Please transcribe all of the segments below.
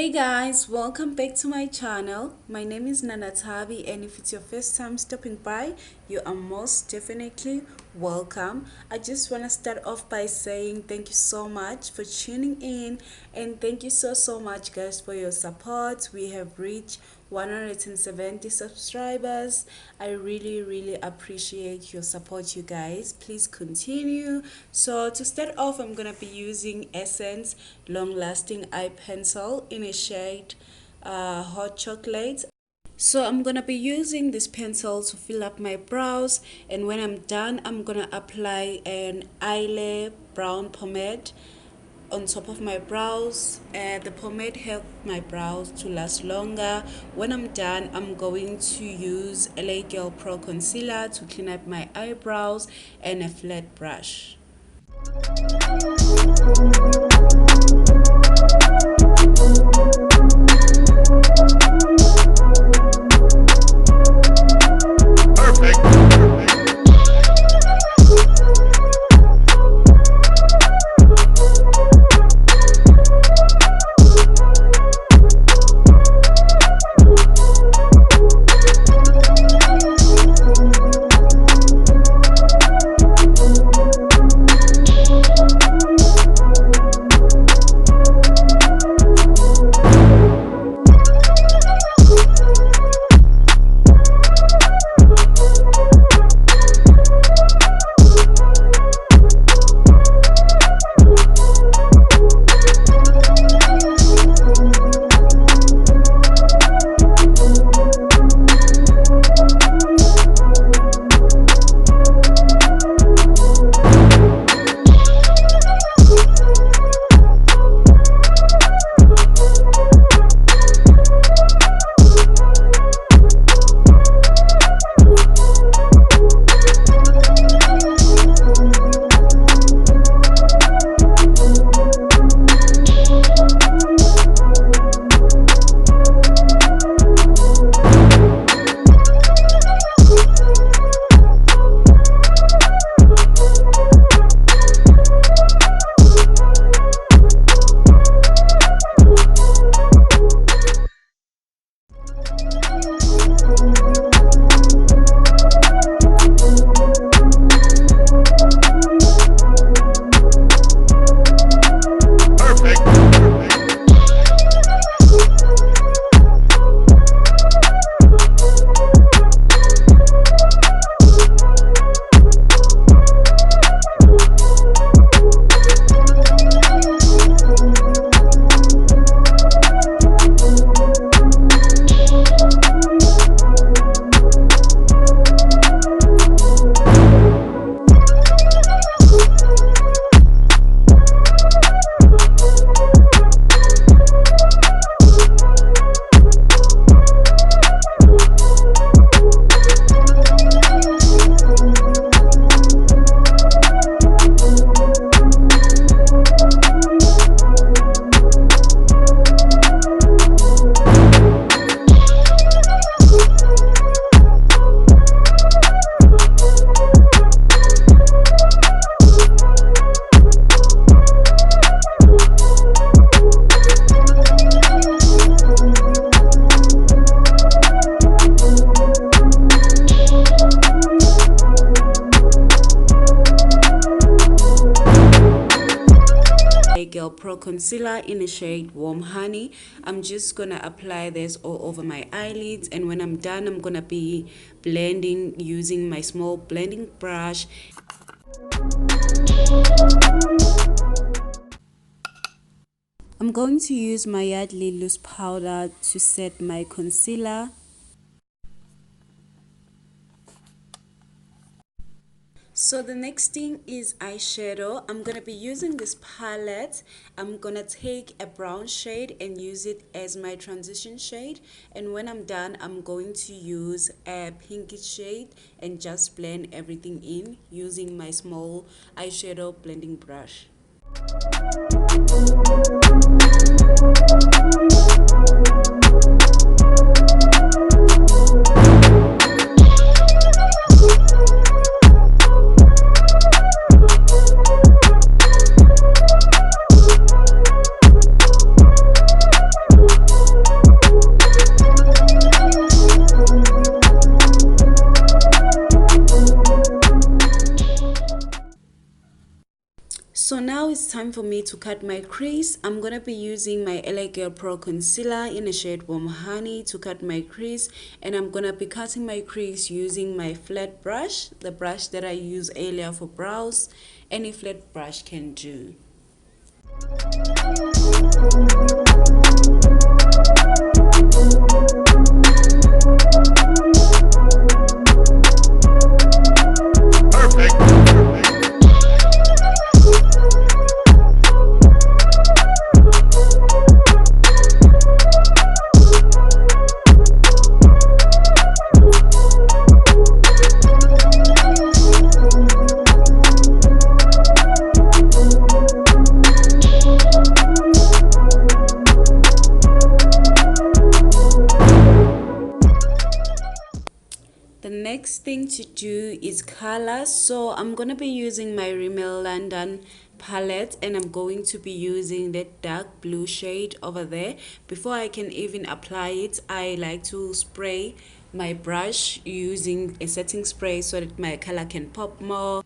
Hey guys, welcome back to my channel. My name is Nanatavi, and if it's your first time stopping by, you are most definitely welcome. I just want to start off by saying thank you so much for tuning in, and thank you so much guys for your support. We have reached 170 subscribers. I really appreciate your support, you guys. Please continue. So to start off, I'm gonna be using Essence long lasting eye pencil in a shade hot chocolate. So I'm gonna be using this pencil to fill up my brows, and when I'm done, I'm gonna apply an Eylure brown pomade on top of my brows. The pomade helps my brows to last longer. When I'm done, I'm going to use LA Girl Pro concealer to clean up my eyebrows and a flat brush. Girl Pro concealer in a shade Warm Honey. I'm just gonna apply this all over my eyelids, and when I'm done, I'm gonna be blending using my small blending brush. I'm going to use my Yardley loose powder to set my concealer. So the next thing is eyeshadow. I'm gonna be using this palette. I'm gonna take a brown shade and use it as my transition shade, and when I'm done, I'm going to use a pinkish shade and just blend everything in using my small eyeshadow blending brush. time for me to cut my crease. I'm gonna be using my LA Girl Pro Concealer in the shade Warm Honey to cut my crease, and I'm gonna be cutting my crease using my flat brush, the brush that I use earlier for brows. Any flat brush can do. The next thing to do is color, so I'm gonna be using my Rimmel London palette, and I'm going to be using that dark blue shade over there. Before I can even apply it, I like to spray my brush using a setting spray so that my color can pop more.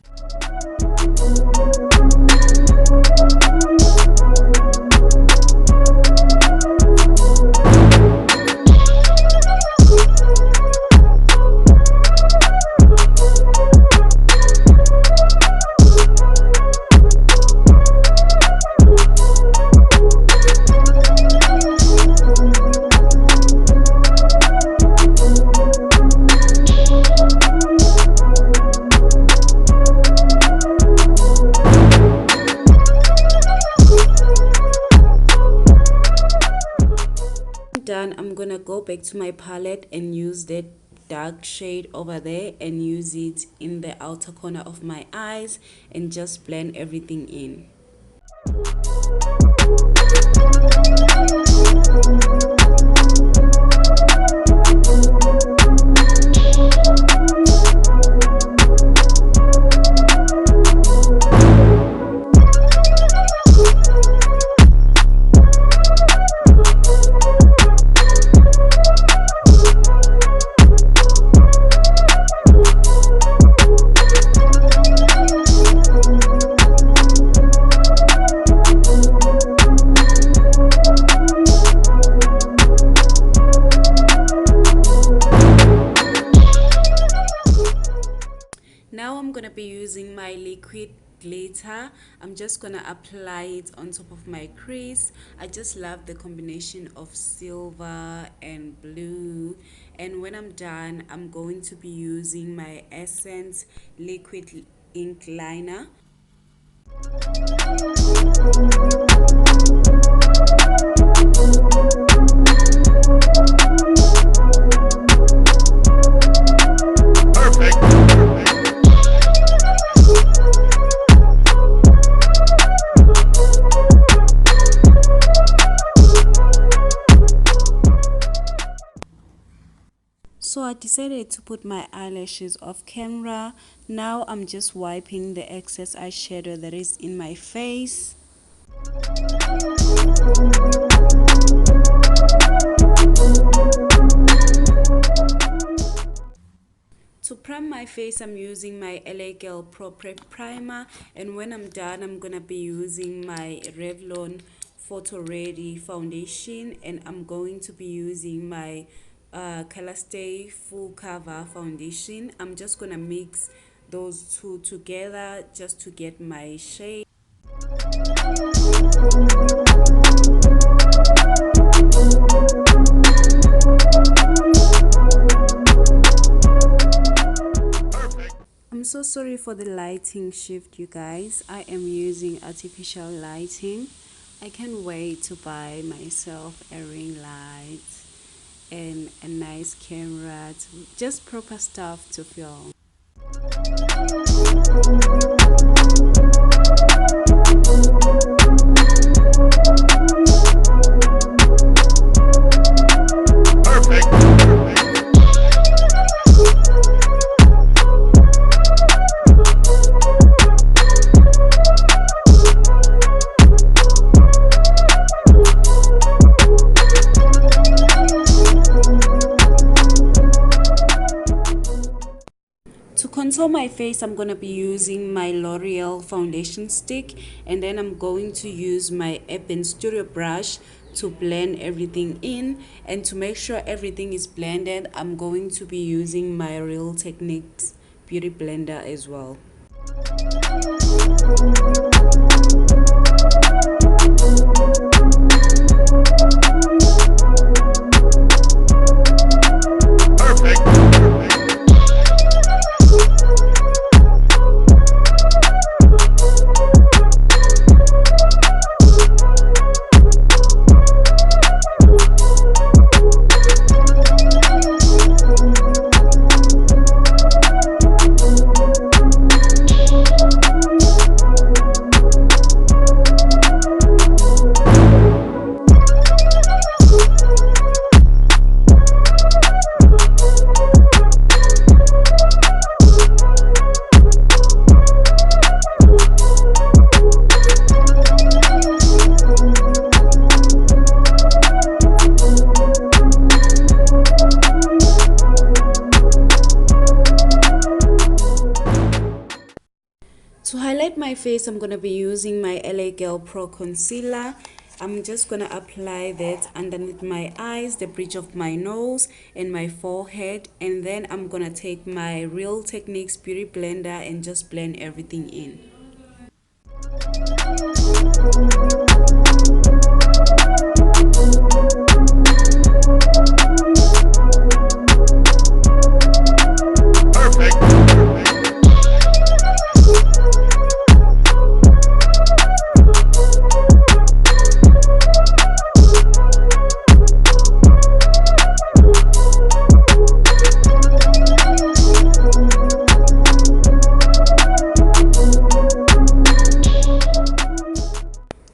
Done, I'm gonna go back to my palette and use that dark shade over there and use it in the outer corner of my eyes and just blend everything in. Now I'm gonna be using my liquid glitter. I'm just gonna apply it on top of my crease. I just love the combination of silver and blue, and when I'm done, I'm going to be using my Essence liquid ink liner. So I decided to put my eyelashes off camera. Now I'm just wiping the excess eyeshadow that is in my face. To prime my face, I'm using my LA Girl Pro Prep Primer, and when I'm done, I'm gonna be using my Revlon Photo Ready foundation, and I'm going to be using my Colorstay Full Cover foundation. I'm just gonna mix those two together just to get my shade. I'm so sorry for the lighting shift, you guys. I am using artificial lighting. I can't wait to buy myself a ring light and a nice camera, just proper stuff to film. contour my face, I'm going to be using my L'Oreal foundation stick, and then I'm going to use my Urban Studio brush to blend everything in. And to make sure everything is blended, I'm going to be using my Real Techniques beauty blender as well. To highlight my face, I'm going to be using my LA Girl Pro Concealer. I'm just going to apply that underneath my eyes, the bridge of my nose, and my forehead. And then I'm going to take my Real Techniques Beauty Blender and just blend everything in.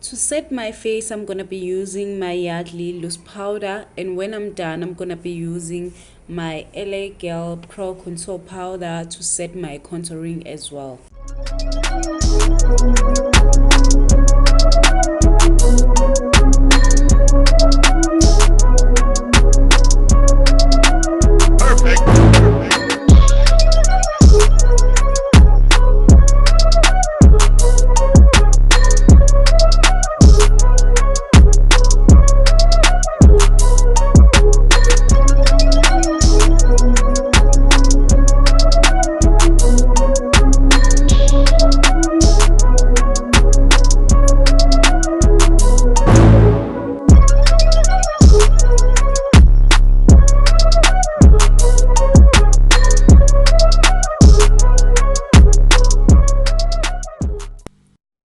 To set my face, I'm going to be using my Yardley loose powder, and when I'm done, I'm going to be using my LA Girl Pro Contour Powder to set my contouring as well.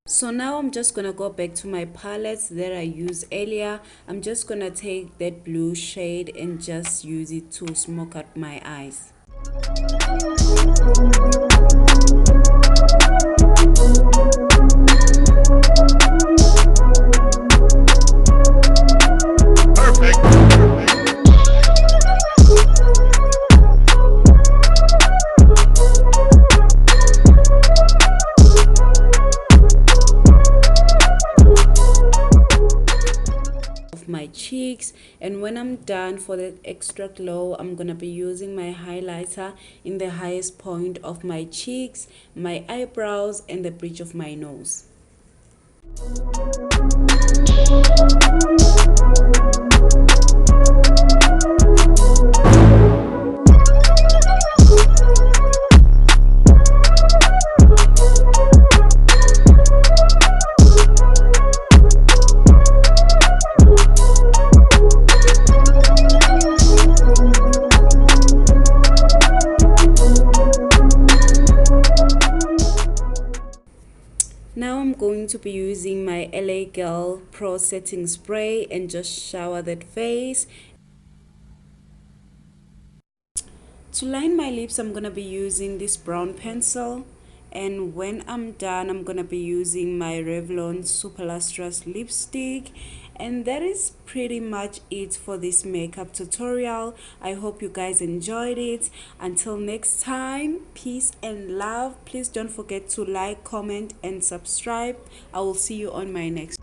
So now I'm just gonna go back to my palettes that I used earlier. I'm just gonna take that blue shade and just use it to smoke out my eyes. My cheeks, and when I'm done for the extra glow, I'm gonna be using my highlighter in the highest point of my cheeks, my eyebrows, and the bridge of my nose. Now I'm going to be using my LA Girl Pro Setting Spray and just shower that face. To line my lips, I'm going to be using this brown pencil. And when I'm done, I'm going to be using my Revlon Super Lustrous lipstick. And that is pretty much it for this makeup tutorial. I hope you guys enjoyed it. Until next time, peace and love. Please don't forget to like, comment, and subscribe. I will see you on my next.